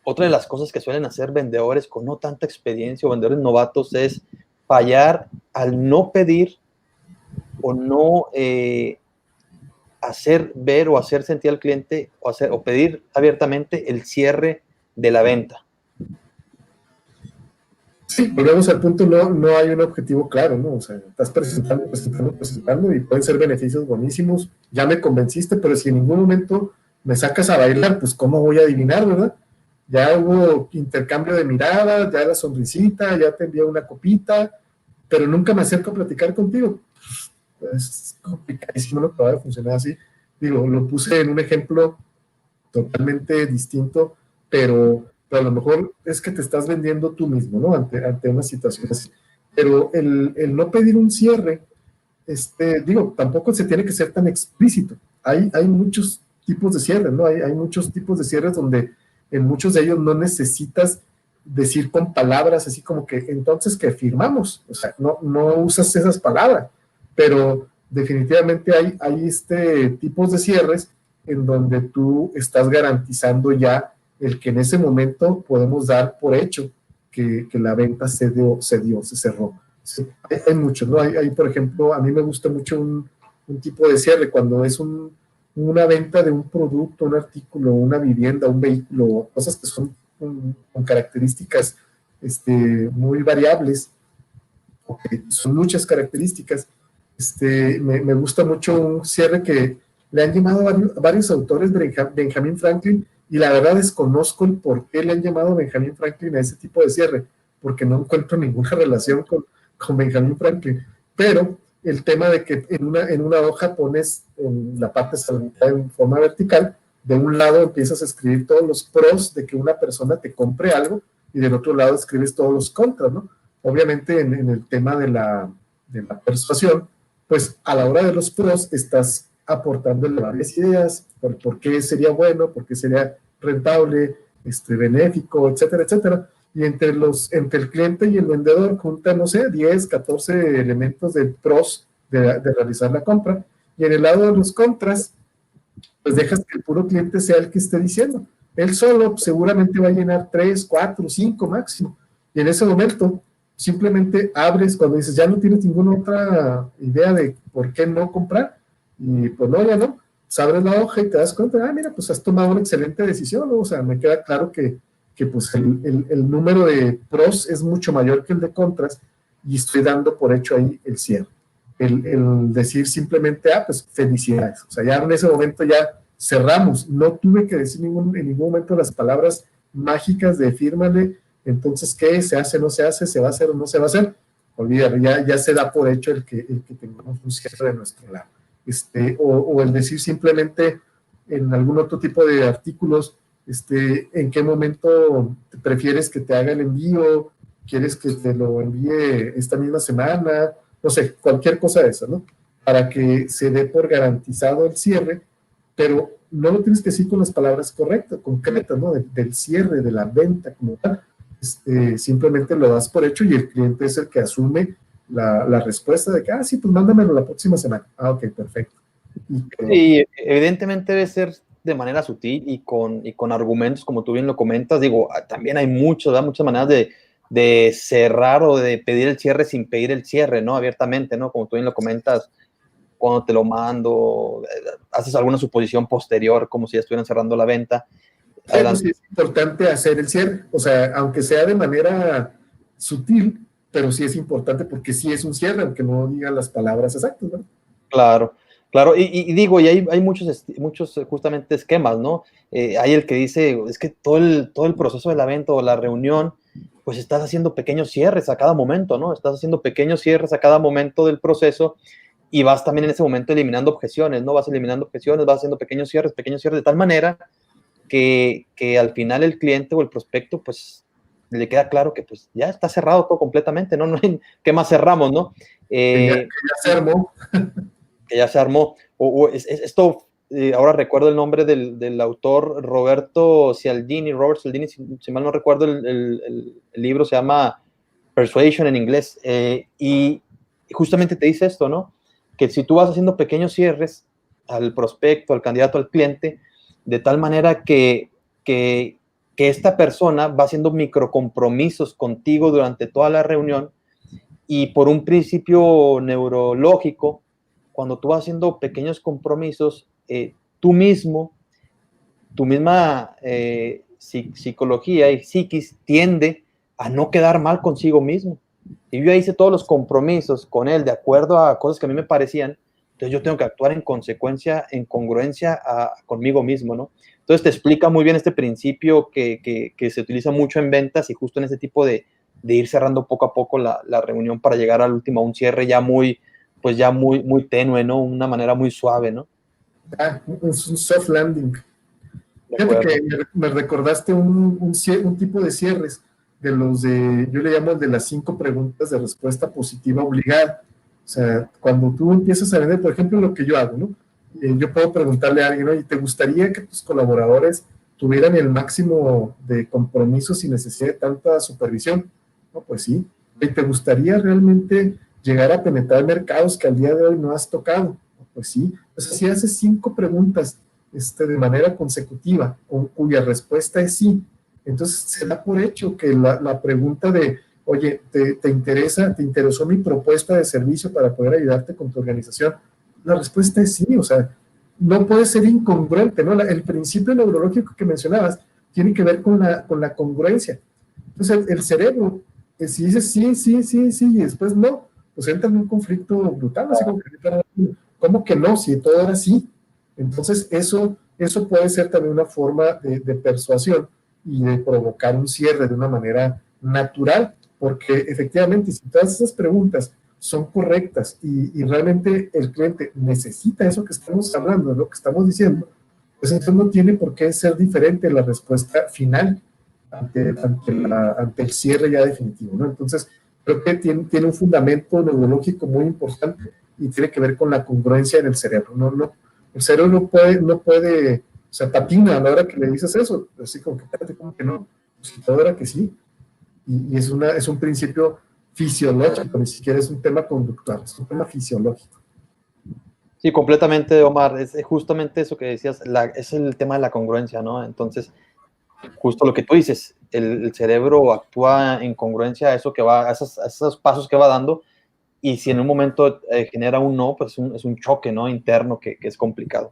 otra de las cosas que suelen hacer vendedores con no tanta experiencia o vendedores novatos es fallar al no pedir o no hacer ver o hacer sentir al cliente o pedir abiertamente el cierre de la venta. Sí, volvemos al punto, no hay un objetivo claro, ¿no? O sea, estás presentando y pueden ser beneficios buenísimos, ya me convenciste, pero si en ningún momento me sacas a bailar, pues ¿cómo voy a adivinar, verdad? Ya hubo intercambio de miradas, ya la sonrisita, ya te envié una copita, pero nunca me acerco a platicar contigo. Es complicadísimo lo que va a funcionar así. Digo, lo puse en un ejemplo totalmente distinto, pero a lo mejor es que te estás vendiendo tú mismo, ¿no? Ante una situación así. Pero el no pedir un cierre, digo, tampoco se tiene que ser tan explícito. Hay muchos tipos de cierres, ¿no? Hay muchos tipos de cierres donde en muchos de ellos no necesitas decir con palabras así como que entonces que firmamos, o sea, no usas esas palabras, pero definitivamente hay tipos de cierres en donde tú estás garantizando ya el que en ese momento podemos dar por hecho que la venta se cerró. Sí, hay muchos, ¿no? Hay, por ejemplo, a mí me gusta mucho un tipo de cierre cuando es una venta de un producto, un artículo, una vivienda, un vehículo, cosas que son con características muy variables, okay, son muchas características. Me gusta mucho un cierre que le han llamado varios autores Benjamin Franklin, y la verdad desconozco el por qué le han llamado Benjamin Franklin a ese tipo de cierre, porque no encuentro ninguna relación con Benjamin Franklin, pero el tema de que en una hoja pones en la parte salida en forma vertical, de un lado empiezas a escribir todos los pros de que una persona te compre algo, y del otro lado escribes todos los contras, ¿no? Obviamente en el tema de la persuasión, pues a la hora de los pros estás aportándole varias ideas, por qué sería bueno, por qué sería rentable, benéfico, etcétera, etcétera. Y entre el cliente y el vendedor juntan, no sé, 10, 14 elementos de pros de realizar la compra. Y en el lado de los contras, pues dejas que el puro cliente sea el que esté diciendo. Él solo seguramente va a llenar 3, 4, 5 máximo. Y en ese momento simplemente abres cuando dices, ya no tienes ninguna otra idea de por qué no comprar. Y pues no, ya no. Pues abres la hoja y te das cuenta, mira, pues has tomado una excelente decisión, ¿no? O sea, me queda claro que pues el número de pros es mucho mayor que el de contras, y estoy dando por hecho ahí el cierre. El decir simplemente, pues felicidades. O sea, ya en ese momento ya cerramos. No tuve que decir en ningún momento las palabras mágicas de fírmale, entonces, ¿qué? ¿Se hace, no se hace? ¿Se va a hacer o no se va a hacer? Olvídalo, ya se da por hecho el que tengamos un cierre de nuestro lado. O el decir simplemente en algún otro tipo de artículos, en qué momento prefieres que te haga el envío, quieres que te lo envíe esta misma semana, no sé, cualquier cosa de esa, ¿no? Para que se dé por garantizado el cierre, pero no lo tienes que decir con las palabras correctas, concretas, ¿no? Del cierre, de la venta como tal. Simplemente lo das por hecho y el cliente es el que asume la respuesta de que, sí, pues mándamelo la próxima semana. Ok, perfecto. Y evidentemente debe ser de manera sutil y con argumentos, como tú bien lo comentas. Digo, también hay muchas maneras de cerrar o de pedir el cierre sin pedir el cierre, ¿no? Abiertamente, ¿no? Como tú bien lo comentas, cuando te lo mando, haces alguna suposición posterior, como si ya estuvieran cerrando la venta. Pero sí es importante hacer el cierre, o sea, aunque sea de manera sutil, pero sí es importante porque sí es un cierre, aunque no diga las palabras exactas, ¿no? Claro, claro, y digo, y hay muchos justamente esquemas, ¿no? Hay el que dice, es que todo el proceso de la venta o la reunión, pues estás haciendo pequeños cierres a cada momento, ¿no? Estás haciendo pequeños cierres a cada momento del proceso y vas también en ese momento eliminando objeciones, ¿no? Vas eliminando objeciones, vas haciendo pequeños cierres, de tal manera que al final el cliente o el prospecto, pues, le queda claro que pues ya está cerrado todo completamente, ¿no? No hay, ¿qué más cerramos, no? Que ya se armó. Que ya se armó. Esto, ahora recuerdo el nombre del autor, Robert Cialdini, si mal no recuerdo, el libro se llama Persuasion en inglés, y justamente te dice esto, ¿no? Que si tú vas haciendo pequeños cierres al prospecto, al candidato, al cliente, de tal manera que que esta persona va haciendo microcompromisos contigo durante toda la reunión y por un principio neurológico, cuando tú vas haciendo pequeños compromisos, tú mismo, tu misma psicología y psiquis tiende a no quedar mal consigo mismo. Y yo hice todos los compromisos con él de acuerdo a cosas que a mí me parecían, entonces yo tengo que actuar en consecuencia, en congruencia conmigo mismo, ¿no? Entonces te explica muy bien este principio que se utiliza mucho en ventas y justo en ese tipo de ir cerrando poco a poco la reunión para llegar al último, a un cierre ya muy, pues ya muy tenue, ¿no? Una manera muy suave, ¿no? Es un soft landing. De Fíjate acuerdo. que me recordaste un tipo de cierres, yo le llamo el de las 5 preguntas de respuesta positiva obligada. O sea, cuando tú empiezas a vender, por ejemplo, lo que yo hago, ¿no? Yo puedo preguntarle a alguien, oye, ¿te gustaría que tus colaboradores tuvieran el máximo de compromiso sin necesidad de tanta supervisión? No, pues sí. ¿Y te gustaría realmente llegar a penetrar mercados que al día de hoy no has tocado? No, pues sí. O sea, si haces 5 preguntas de manera consecutiva, cuya respuesta es sí, entonces se da por hecho que la pregunta de, oye, ¿te interesó mi propuesta de servicio para poder ayudarte con tu organización? La respuesta es sí, o sea, no puede ser incongruente, ¿no? El principio neurológico que mencionabas tiene que ver con la congruencia. Entonces, el cerebro, si dice sí, sí, sí, sí, y después no, pues entra en un conflicto brutal, así como que, ¿cómo que no? Si todo era sí. Entonces, eso puede ser también una forma de persuasión y de provocar un cierre de una manera natural, porque efectivamente, si todas esas preguntas son correctas y realmente el cliente necesita eso que estamos hablando, lo que estamos diciendo, pues entonces no tiene por qué ser diferente la respuesta final ante el cierre ya definitivo, ¿no? Entonces, creo que tiene un fundamento neurológico muy importante y tiene que ver con la congruencia en el cerebro. El cerebro no puede, o sea, patina a la hora que le dices eso, así como que, espérate, como que no, pues todo era que sí. Y es un principio fisiológico, ni siquiera es un tema conductual, es un tema fisiológico. Sí, completamente, Omar. Es justamente eso que decías, es el tema de la congruencia, ¿no? Entonces, justo lo que tú dices, el cerebro actúa en congruencia a eso que va, a esos pasos que va dando, y si en un momento genera un no, pues es un choque, ¿no? Interno que es complicado.